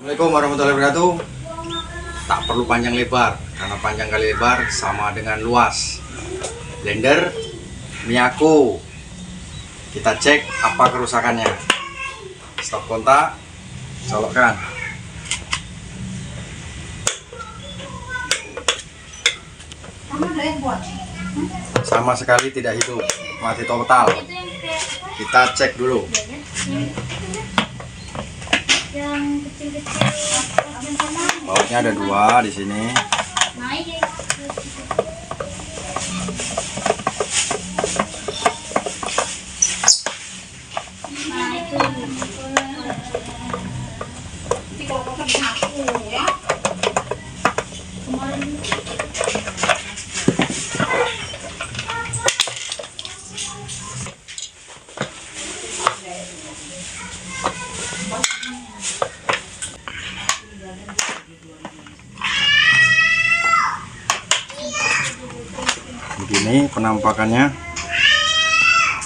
Assalamualaikum warahmatullahi wabarakatuh. Tak perlu panjang lebar, karena panjang kali lebar sama dengan luas. Blender Miyako. Kita cek apa kerusakannya. Stop kontak, colokkan. Sama sekali tidak hidup, mati total. Kita cek dulu. Bautnya ada dua di sini. Begini penampakannya.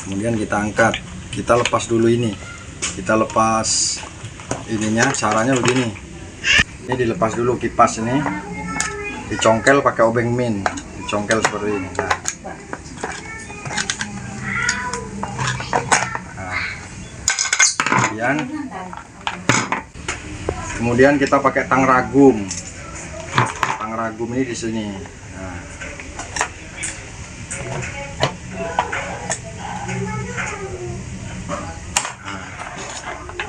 Kemudian kita angkat, kita lepas dulu ini, kita lepas ininya. Caranya begini, ini dilepas dulu kipas ini, dicongkel pakai obeng min, dicongkel seperti ini. Kemudian kita pakai tang ragum ini di sini.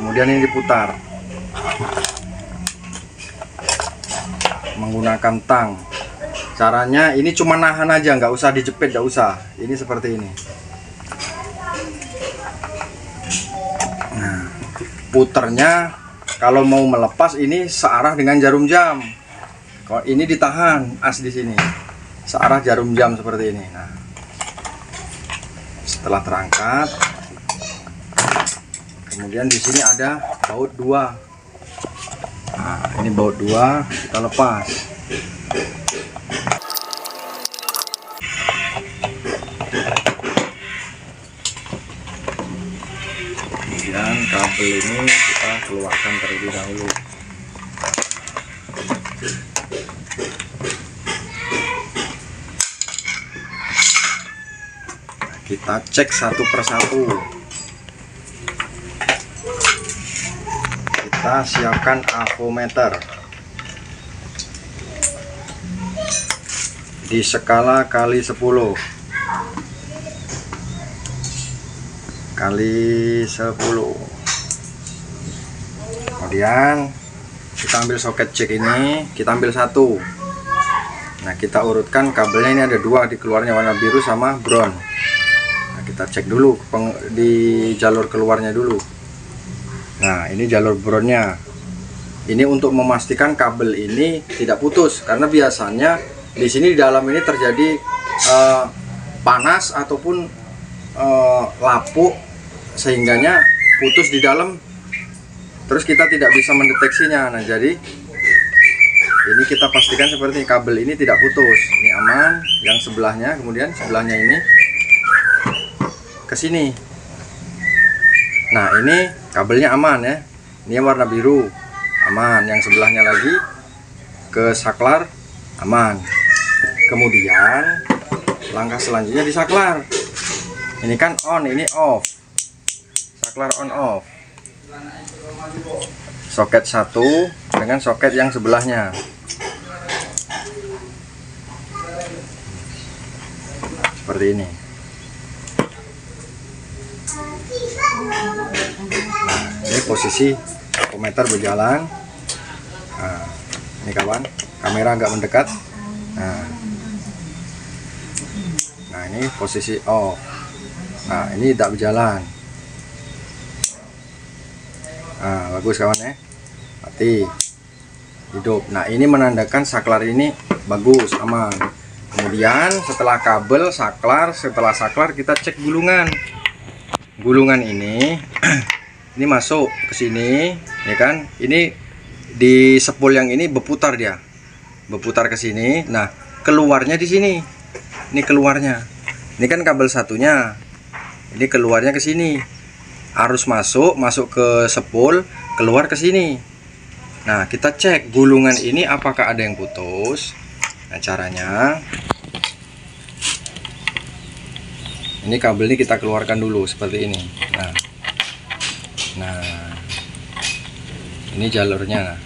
Kemudian ini diputar menggunakan tang. Caranya ini cuma nahan aja, nggak usah dijepit, nggak usah. Ini seperti ini. Nah, puternya kalau mau melepas ini searah dengan jarum jam. Kalau ini ditahan as di sini, searah jarum jam seperti ini. Nah, setelah terangkat, kemudian di sini ada baut dua. Nah, ini baut dua, kita lepas. Kemudian kabel ini kita keluarkan terlebih dahulu. Kita cek satu persatu. Kita siapkan avometer di skala kali 10 kali 10. Kemudian kita ambil soket cek ini, kita ambil satu. Nah, kita urutkan kabelnya. Ini ada dua, di keluarnya warna biru sama brown. Nah, kita cek dulu di jalur keluarnya dulu. Nah, ini jalur brownnya. Ini untuk memastikan kabel ini tidak putus, karena biasanya di sini di dalam ini terjadi panas ataupun lapuk, sehingganya putus di dalam. Terus kita tidak bisa mendeteksinya. Nah, jadi ini kita pastikan seperti ini, kabel ini tidak putus. Ini aman. Yang sebelahnya, kemudian sebelahnya ini ke sini. Nah, ini kabelnya aman ya. Ini yang warna biru aman. Yang sebelahnya lagi ke saklar aman. Kemudian langkah selanjutnya di saklar. Ini kan on, ini off. Saklar on off. Soket satu dengan soket yang sebelahnya. Seperti ini. Ini posisi avometer berjalan. Nah, ini kawan, kamera agak mendekat. Nah, ini posisi off. Nah, ini tidak berjalan. Nah, bagus kawan ya. Mati. Hidup. Nah, ini menandakan saklar ini bagus, aman. Kemudian setelah kabel, saklar, setelah saklar kita cek gulungan. Gulungan ini ini masuk ke sini, ya kan? Ini di sepul yang ini berputar dia. Berputar ke sini. Nah, keluarnya di sini. Ini keluarnya. Ini kan kabel satunya. Ini keluarnya ke sini. Arus masuk ke sepul, keluar ke sini. Nah, kita cek gulungan ini apakah ada yang putus. Nah, caranya ini kabel ini kita keluarkan dulu seperti ini. Nah, ini jalurnya.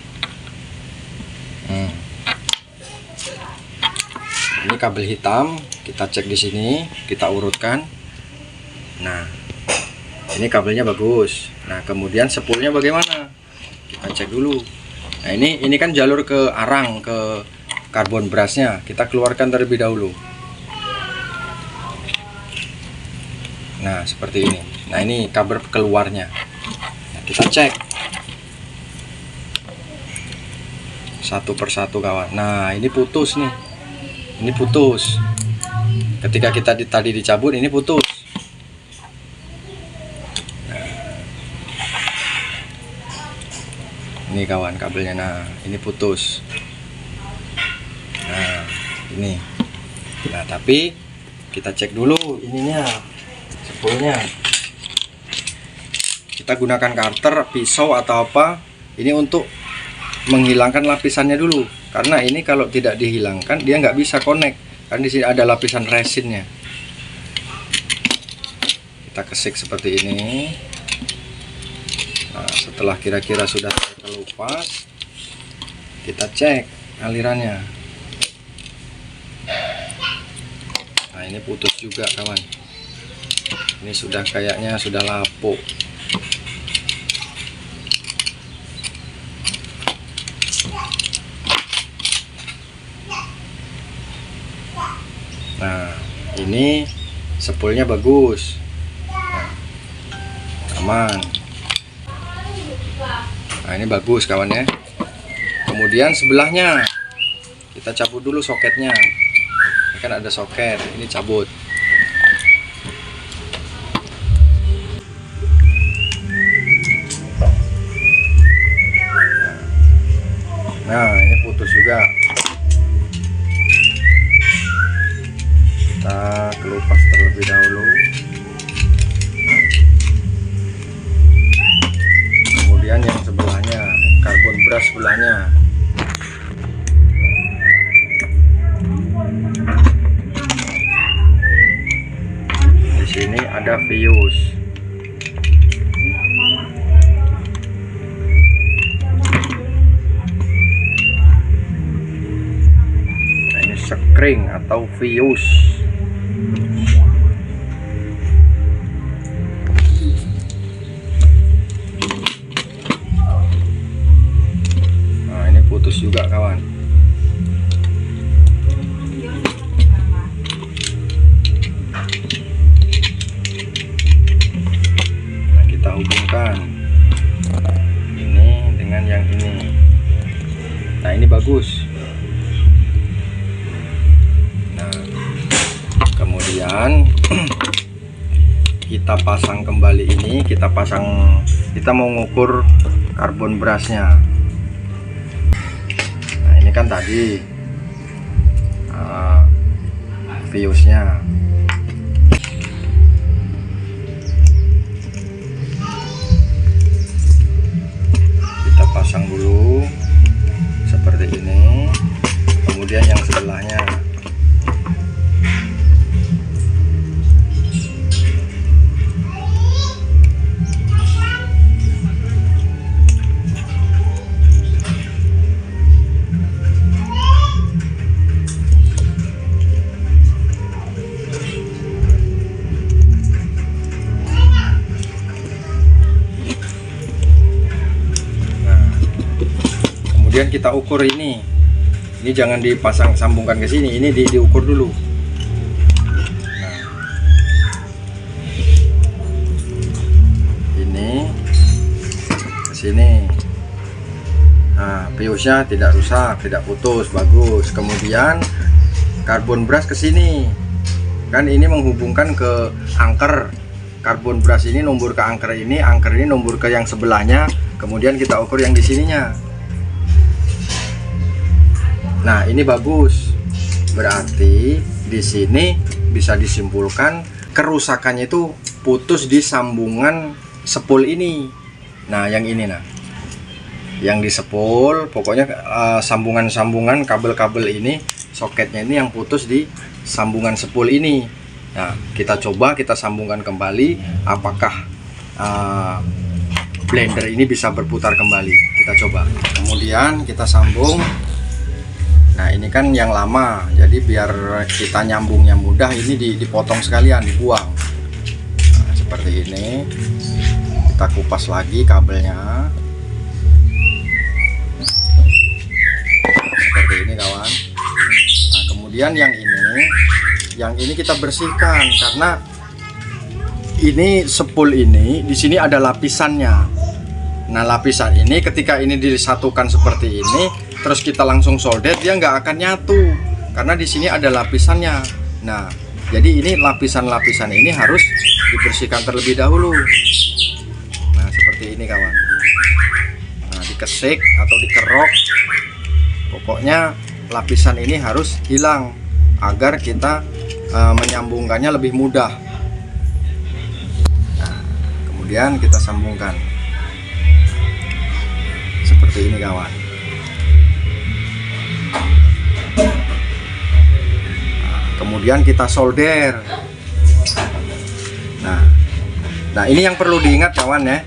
Ini kabel hitam, kita cek di sini, kita urutkan. Nah, ini kabelnya bagus. Nah, kemudian spoolnya bagaimana? Kita cek dulu. Nah, ini kan jalur ke arang, ke karbon brasnya. Kita keluarkan terlebih dahulu. Nah, seperti ini. Nah, ini kabel keluarnya. Nah, kita cek satu persatu kawan. Nah, ini putus nih. Ini putus. Ketika kita tadi dicabut, ini putus. Ini kawan kabelnya. Nah, ini putus. Nah, ini. Nah, tapi kita cek dulu ininya, spoolnya. Kita gunakan cutter, pisau atau apa ini untuk menghilangkan lapisannya dulu. Karena ini kalau tidak dihilangkan dia nggak bisa connect. Kan di sini ada lapisan resinnya. Kita kesik seperti ini. Nah, setelah kira-kira sudah terkelupas, kita cek alirannya. Nah, ini putus juga kawan. Ini sudah kayaknya sudah lapuk. Nah, ini spoolnya bagus. Nah, aman. Nah, ini bagus kawan ya. Kemudian sebelahnya kita cabut dulu soketnya. Ini kan ada soket, ini cabut. Nah, ini putus juga. Kita kelupas terlebih dahulu. Kemudian yang sebelahnya, karbon bras sebelahnya. Di sini ada fuse. Nah, ini sekring atau fuse. Putus juga kawan. Nah, kita hubungkan ini dengan yang ini. Nah, ini bagus. Nah, kemudian kita pasang kembali ini. Kita mau ngukur karbon brasnya. Kan tadi fuse-nya. Kita pasang dulu seperti ini. Kemudian yang sebelahnya. Kemudian kita ukur ini jangan dipasang sambungkan ke sini, ini diukur dulu. Nah, ini ke sini. Nah, fuse-nya tidak rusak, tidak putus, bagus. Kemudian karbon bras ke sini, kan ini menghubungkan ke angker. Karbon bras ini nombor ke angker ini nombor ke yang sebelahnya. Kemudian kita ukur yang di sininya. Nah, ini bagus. Berarti di sini bisa disimpulkan kerusakannya itu putus di sambungan spool ini. Nah, yang ini nah. yang di sepul. Pokoknya sambungan-sambungan kabel-kabel ini, soketnya ini yang putus di sambungan sepul ini. Nah, kita coba kita sambungkan kembali, apakah blender ini bisa berputar kembali. Kita coba. Kemudian kita sambung. Nah, ini kan yang lama, jadi biar kita nyambungnya mudah, ini dipotong sekalian, dibuang. Nah, seperti ini. Kita kupas lagi kabelnya. Seperti ini kawan. Nah, kemudian yang ini kita bersihkan, karena ini sepul ini di sini ada lapisannya. Nah, lapisan ini ketika ini disatukan seperti ini, terus kita langsung solder, dia nggak akan nyatu karena di sini ada lapisannya. Nah, jadi ini lapisan-lapisan ini harus dibersihkan terlebih dahulu. Nah, seperti ini kawan. Nah, dikesik atau dikerok, pokoknya lapisan ini harus hilang agar kita menyambungkannya lebih mudah. Nah, kemudian kita sambungkan seperti ini kawan. Kemudian kita solder. Nah, ini yang perlu diingat kawan ya.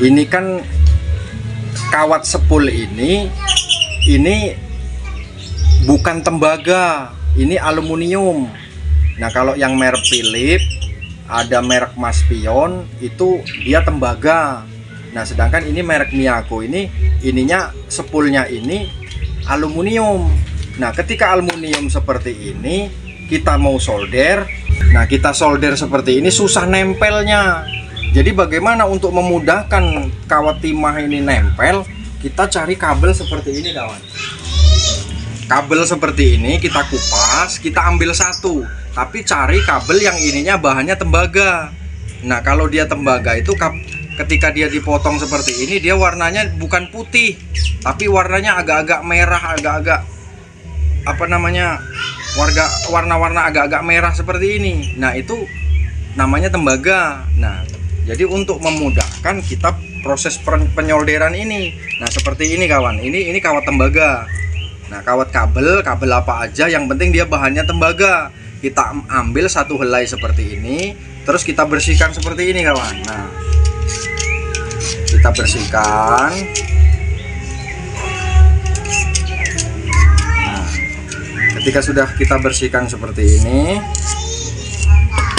Ini kan kawat sepul ini bukan tembaga, ini aluminium. Nah, kalau yang merek Philips, ada merek Maspion, itu dia tembaga. Nah, sedangkan ini merek Miyako ininya sepulnya ini aluminium. Nah, ketika aluminium seperti ini kita mau solder, nah kita solder seperti ini susah nempelnya. Jadi bagaimana untuk memudahkan kawat timah ini nempel? Kita cari kabel seperti ini kawan. Kabel seperti ini kita kupas, kita ambil satu, tapi cari kabel yang ininya bahannya tembaga. Nah, kalau dia tembaga itu ketika dia dipotong seperti ini, dia warnanya bukan putih, tapi warnanya agak-agak merah, agak-agak warna-warna agak-agak merah seperti ini. Nah, itu namanya tembaga. Nah, jadi untuk memudahkan kita proses penyolderan ini. Nah, seperti ini kawan. Ini kawat tembaga. Nah, kawat kabel apa aja, yang penting dia bahannya tembaga. Kita ambil satu helai seperti ini, terus kita bersihkan seperti ini kawan. Nah, kita bersihkan. Ketika sudah kita bersihkan seperti ini,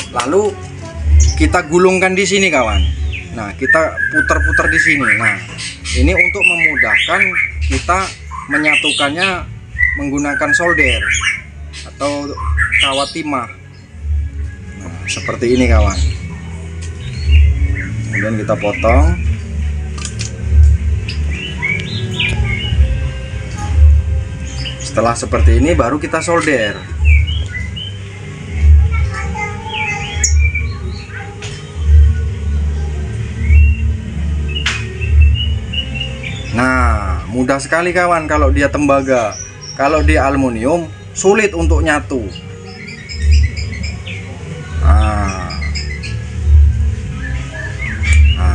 lalu kita gulungkan di sini kawan. Nah, kita putar-putar di sini. Nah, ini untuk memudahkan kita menyatukannya menggunakan solder atau kawat timah. Nah, seperti ini kawan. Kemudian kita potong. Setelah seperti ini baru kita solder. Nah, mudah sekali kawan kalau dia tembaga. Kalau dia aluminium sulit untuk nyatu. Nah,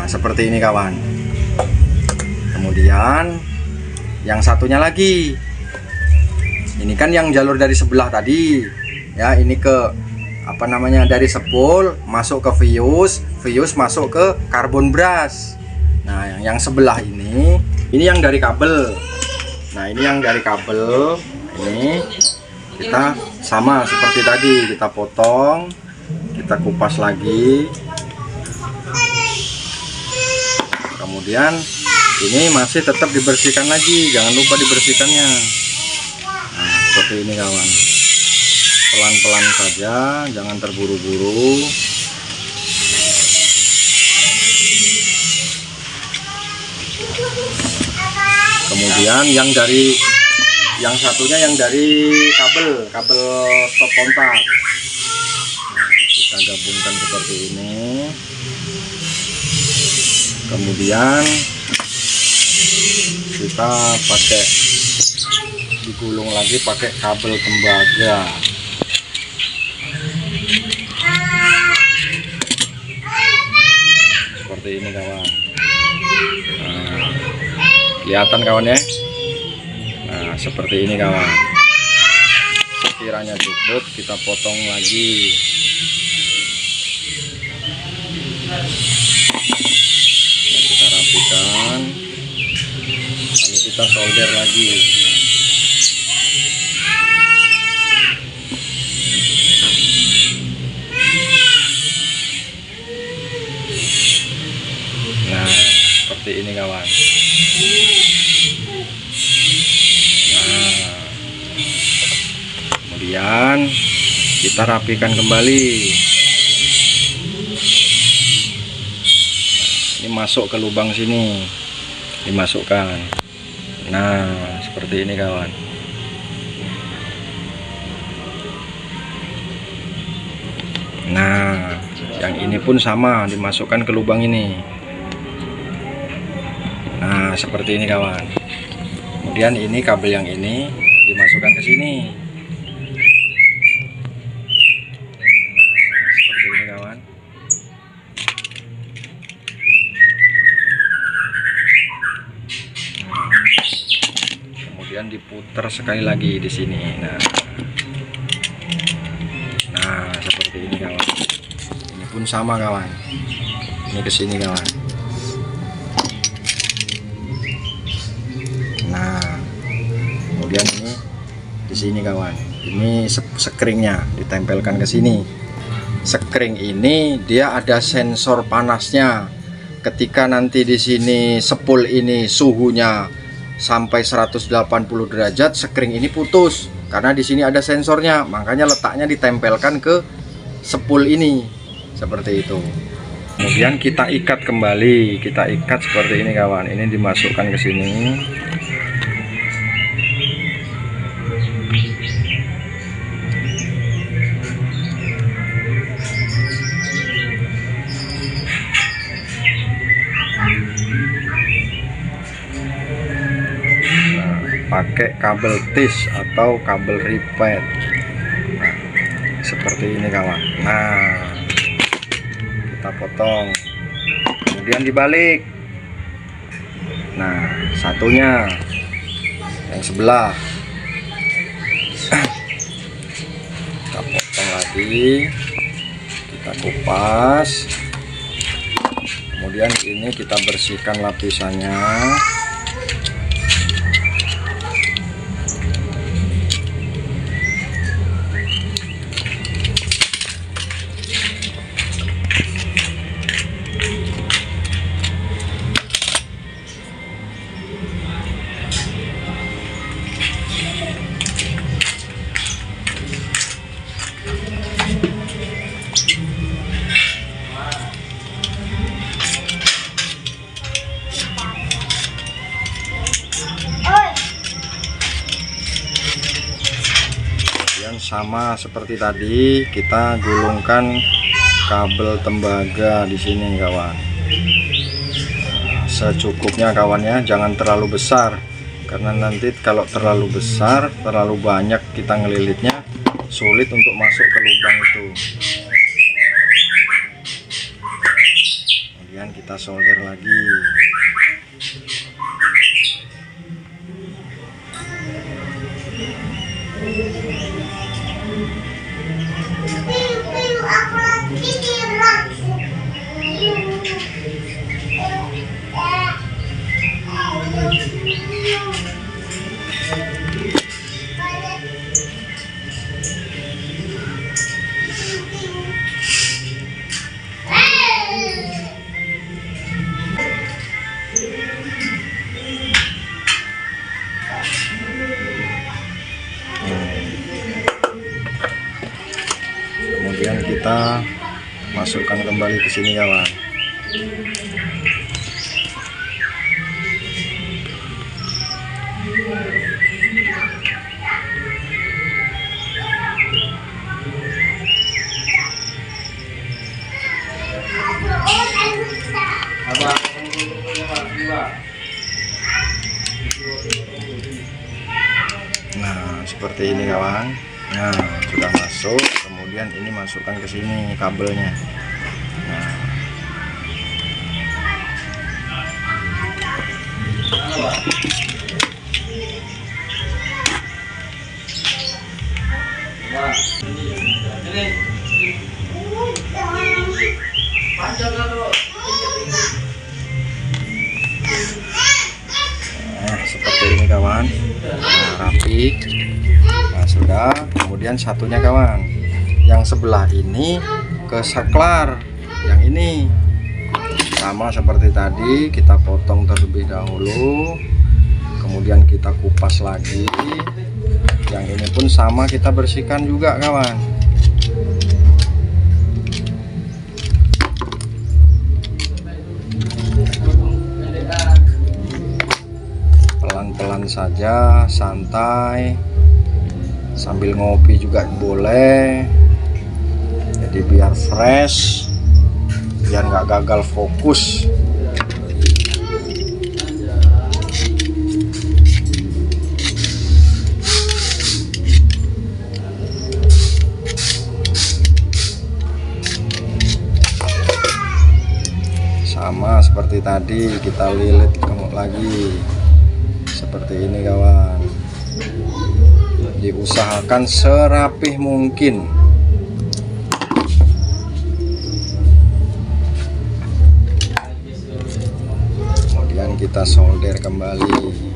seperti ini kawan. Kemudian yang satunya lagi. Ini kan yang jalur dari sebelah tadi, ya. Ini ke dari sepul masuk ke fuse masuk ke karbon brush. Nah, yang sebelah ini yang dari kabel. Nah, ini yang dari kabel. Ini kita sama seperti tadi, kita potong, kita kupas lagi. Kemudian ini masih tetap dibersihkan lagi, jangan lupa dibersihkannya. Seperti ini kawan, pelan-pelan saja, jangan terburu-buru. Kemudian yang satunya yang dari kabel stop kontak. Kita gabungkan seperti ini. Kemudian kita pakai digulung lagi pakai kabel tembaga. Seperti ini kawan. Nah, Kelihatan kawan ya. Nah seperti ini kawan. Sekiranya cukup kita potong lagi. Kita rapikan, lalu kita solder lagi. Nah seperti ini kawan. Nah kemudian kita rapikan kembali. Ini masuk ke lubang sini, dimasukkan. Nah seperti ini kawan. Nah yang ini pun sama, dimasukkan ke lubang ini. Nah seperti ini kawan. Kemudian ini kabel yang ini dimasukkan ke sini. Nah seperti ini kawan. Kemudian diputar sekali lagi di sini. Nah seperti ini kawan. Ini pun sama kawan. Ini ke sini kawan. Nah kemudian ini di sini kawan. Ini sekringnya ditempelkan ke sini. Sekring ini dia ada sensor panasnya. Ketika nanti di sini sepul ini suhunya sampai 180 derajat, sekring ini putus karena di sini ada sensornya, makanya letaknya ditempelkan ke sepul ini seperti itu. Kemudian kita ikat kembali, kita ikat seperti ini kawan. Ini dimasukkan ke sini. Pakai kabel tis atau kabel ripet. Nah, seperti ini kawan. Nah kita potong, kemudian dibalik. Nah satunya yang sebelah kita potong lagi, kita kupas. Kemudian ini kita bersihkan lapisannya. Sama seperti tadi, kita gulungkan kabel tembaga di sini kawan. Secukupnya kawannya, jangan terlalu besar karena nanti kalau terlalu besar, terlalu banyak kita ngelilitnya, sulit untuk masuk ke lubang itu. Kemudian kita solder lagi. Kemudian kita masukkan kembali ke sini kawan. Nah seperti ini kawan. Nah sudah masuk, kemudian ini masukkan ke sini kabelnya. Nah kawan. Nah, rapi. Nah, sudah. Kemudian satunya kawan, yang sebelah ini ke saklar, yang ini sama seperti tadi, kita potong terlebih dahulu, kemudian kita kupas lagi. Yang ini pun sama, kita bersihkan juga kawan. Pelan-pelan saja, santai, sambil ngopi juga boleh, jadi biar fresh, biar nggak gagal fokus. Sama seperti tadi, kita lilit lagi seperti ini kawan. Diusahakan serapih mungkin. Kemudian kita solder kembali.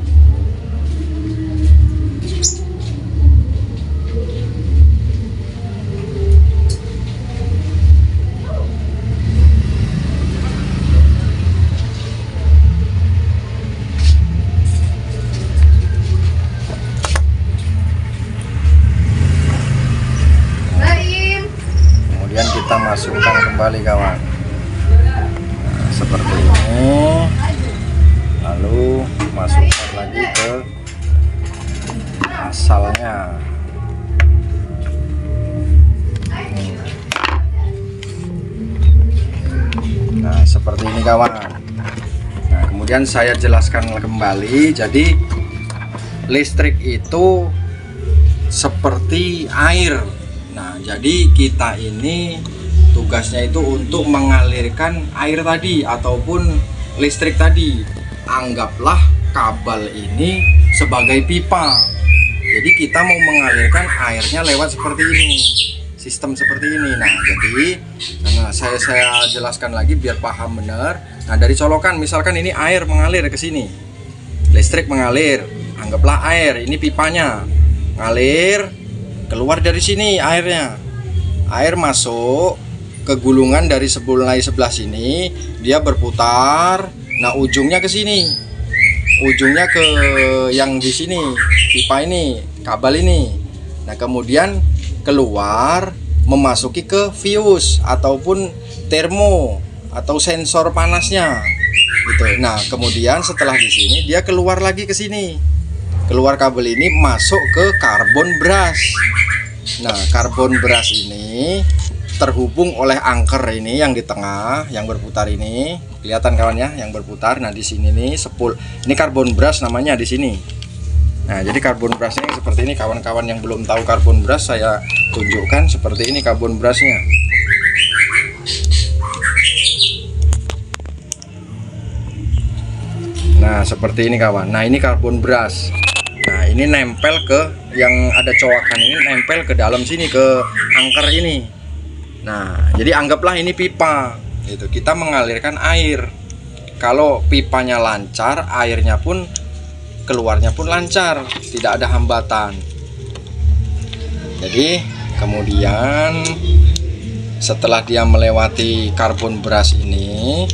Kemudian kita masukkan kembali kawan. Nah, seperti ini. Lalu masukkan lagi ke asalnya. Nah, seperti ini kawan. Nah, kemudian saya jelaskan kembali. Jadi listrik itu seperti air. Nah, jadi kita ini tugasnya itu untuk mengalirkan air tadi ataupun listrik tadi. Anggaplah kabel ini sebagai pipa. Jadi kita mau mengalirkan airnya lewat seperti ini. Sistem seperti ini. Nah, jadi saya jelaskan lagi biar paham benar. Nah, dari colokan misalkan ini air mengalir ke sini. Listrik mengalir. Anggaplah air, ini pipanya. Ngalir keluar dari sini airnya. Air masuk ke gulungan dari sebelah sini, dia berputar. Nah, ujungnya ke sini. Ujungnya ke yang di sini, pipa ini, kabel ini. Nah, kemudian keluar memasuki ke fuse ataupun termo atau sensor panasnya. Gitu. Nah, kemudian setelah di sini dia keluar lagi ke sini. Keluar kabel ini masuk ke karbon brush. Nah, karbon brush ini terhubung oleh angker ini yang di tengah, yang berputar ini. Kelihatan kawan ya, yang berputar. Nah, di sini nih ini karbon brush namanya di sini. Nah, jadi karbon brushnya seperti ini. Kawan-kawan yang belum tahu karbon brush, saya tunjukkan seperti ini karbon brushnya. Nah, seperti ini kawan. Nah, ini karbon brush. Nah, ini nempel ke yang ada coakan ini, nempel ke dalam sini, ke angker ini. Nah, jadi anggaplah ini pipa. Gitu. Kita mengalirkan air. Kalau pipanya lancar, airnya pun keluarnya pun lancar, tidak ada hambatan. Jadi, kemudian setelah dia melewati karbon brush ini,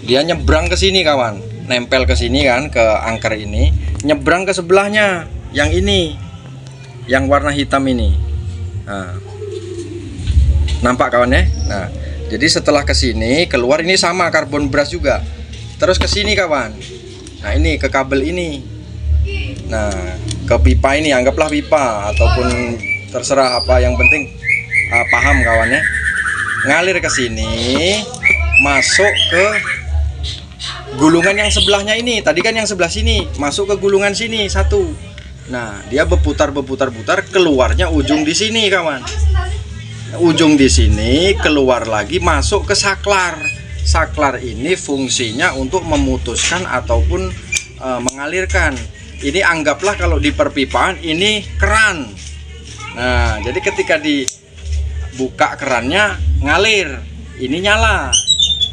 dia nyebrang ke sini kawan, nempel ke sini kan, ke angker ini, nyebrang ke sebelahnya, yang ini, yang warna hitam ini. Nah, nampak kawan ya. Nah, jadi setelah ke sini keluar ini sama karbon brush juga, terus ke sini kawan. Nah, ini ke kabel ini. Nah, ke pipa ini, anggaplah pipa ataupun terserah apa, yang penting paham kawan ya. Ngalir ke sini, masuk ke gulungan yang sebelahnya ini. Tadi kan yang sebelah sini, masuk ke gulungan sini satu. Nah, dia berputar, keluarnya ujung di sini kawan. Ujung di sini, keluar lagi masuk ke saklar. Saklar ini fungsinya untuk memutuskan ataupun mengalirkan. Ini anggaplah kalau di perpipaan ini keran. Nah, jadi ketika dibuka kerannya ngalir, ini nyala.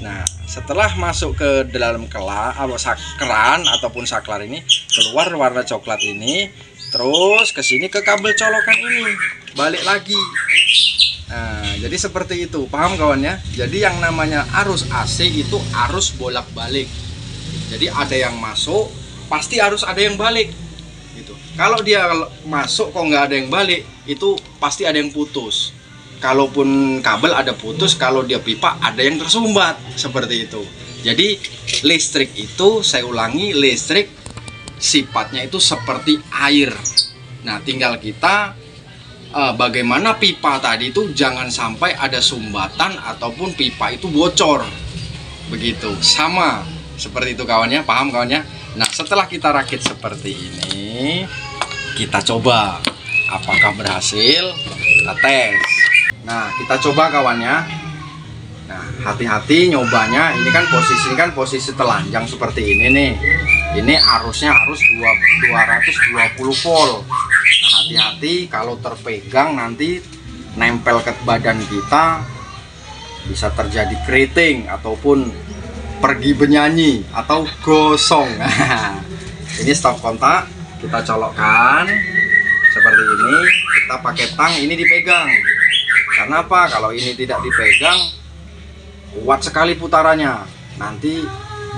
Nah, setelah masuk ke dalam keran ataupun saklar ini, keluar warna coklat ini, terus ke sini ke kabel colokan ini, balik lagi. Nah, jadi seperti itu, paham kawan ya? Jadi yang namanya arus AC itu arus bolak-balik. Jadi ada yang masuk, pasti harus ada yang balik. Gitu. Kalau dia masuk kok nggak ada yang balik, itu pasti ada yang putus. Kalaupun kabel ada putus, kalau dia pipa ada yang tersumbat, seperti itu. Jadi listrik itu, saya ulangi, listrik sifatnya itu seperti air. Nah, tinggal kita bagaimana pipa tadi itu jangan sampai ada sumbatan ataupun pipa itu bocor. Begitu, sama seperti itu kawannya, paham kawannya? Nah, setelah kita rakit seperti ini, kita coba apakah berhasil, kita tes. Nah, kita coba kawannya. Nah, hati-hati nyobanya. Ini kan posisi telanjang seperti ini nih. Ini arusnya harus 220 volt. Nah, hati-hati kalau terpegang nanti nempel ke badan kita, bisa terjadi keriting ataupun pergi bernyanyi atau gosong. Ini stop kontak, kita colokkan seperti ini. Kita pakai tang, ini dipegang. Karena apa? Kalau ini tidak dipegang, kuat sekali putarannya. Nanti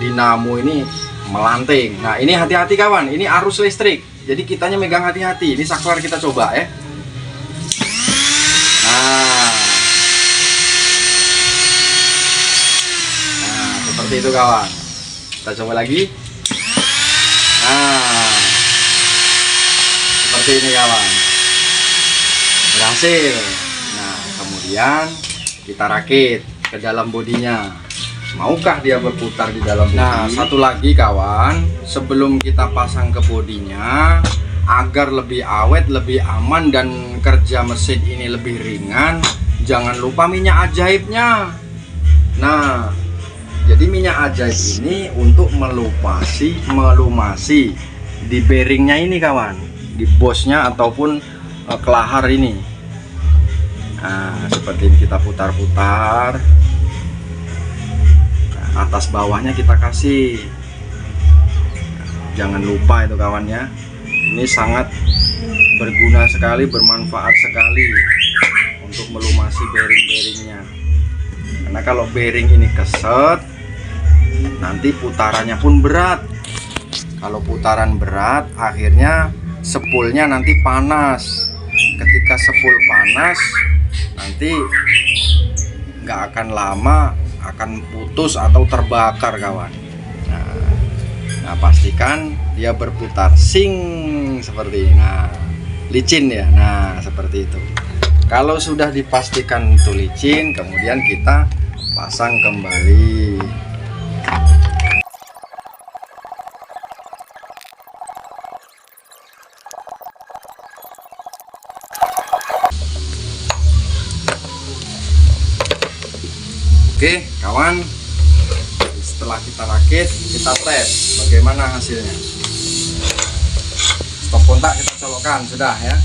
dinamo ini melanting. Nah, ini hati-hati kawan, ini arus listrik. Jadi kitanya megang hati-hati. Ini saklar kita coba ya. Nah, seperti itu kawan. Kita coba lagi. Nah, seperti ini kawan. Berhasil. Nah, kemudian kita rakit ke dalam bodinya. Maukah dia berputar di dalam bodi? Nah, satu lagi kawan, sebelum kita pasang ke bodinya, agar lebih awet, lebih aman dan kerja mesin ini lebih ringan, jangan lupa minyak ajaibnya. Nah, jadi minyak ajaib ini untuk melumasi di bearingnya ini kawan, di bosnya ataupun kelahar ini. Nah, seperti ini kita putar-putar. Nah, atas bawahnya kita kasih. Jangan lupa itu kawannya. Ini sangat berguna sekali, bermanfaat sekali untuk melumasi bearing-bearingnya. Karena kalau bearing ini keset, nanti putarannya pun berat. Kalau putaran berat, akhirnya spoolnya nanti panas. Ketika spool panas, nanti nggak akan lama akan putus atau terbakar kawan. Nah, pastikan dia berputar sing seperti ini. Nah, licin ya. Nah, seperti itu. Kalau sudah dipastikan itu licin, kemudian kita pasang kembali. Oke kawan, setelah kita rakit, kita tes bagaimana hasilnya. Stop kontak kita colokkan, sudah ya.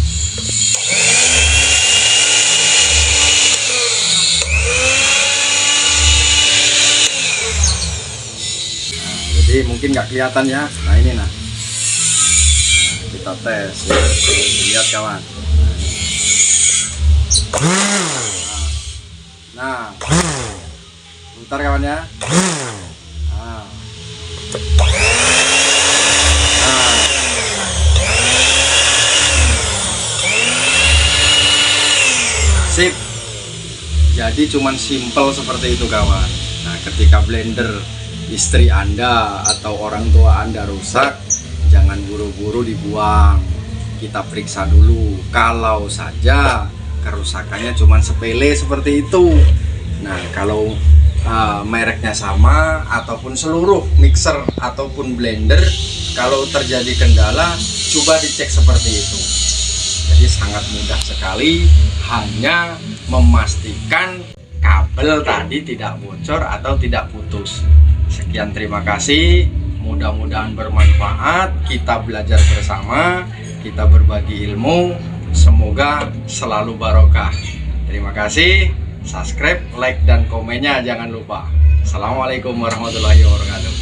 Nah, jadi mungkin nggak kelihatan ya. Nah ini nah, kita tes ya. Lihat kawan. Nah, bentar kawan ya. Nah. Sip. Jadi cuman simple seperti itu kawan. Nah, ketika blender istri Anda atau orang tua Anda rusak, jangan buru-buru dibuang. Kita periksa dulu. Kalau saja kerusakannya cuman sepele seperti itu. Nah, kalau mereknya sama ataupun seluruh mixer ataupun blender, kalau terjadi kendala coba dicek seperti itu. Jadi sangat mudah sekali, hanya memastikan kabel tadi tidak bocor atau tidak putus. Sekian, terima kasih, mudah-mudahan bermanfaat. Kita belajar bersama, kita berbagi ilmu, semoga selalu barokah. Terima kasih. Subscribe, like, dan komennya jangan lupa. Assalamualaikum warahmatullahi wabarakatuh.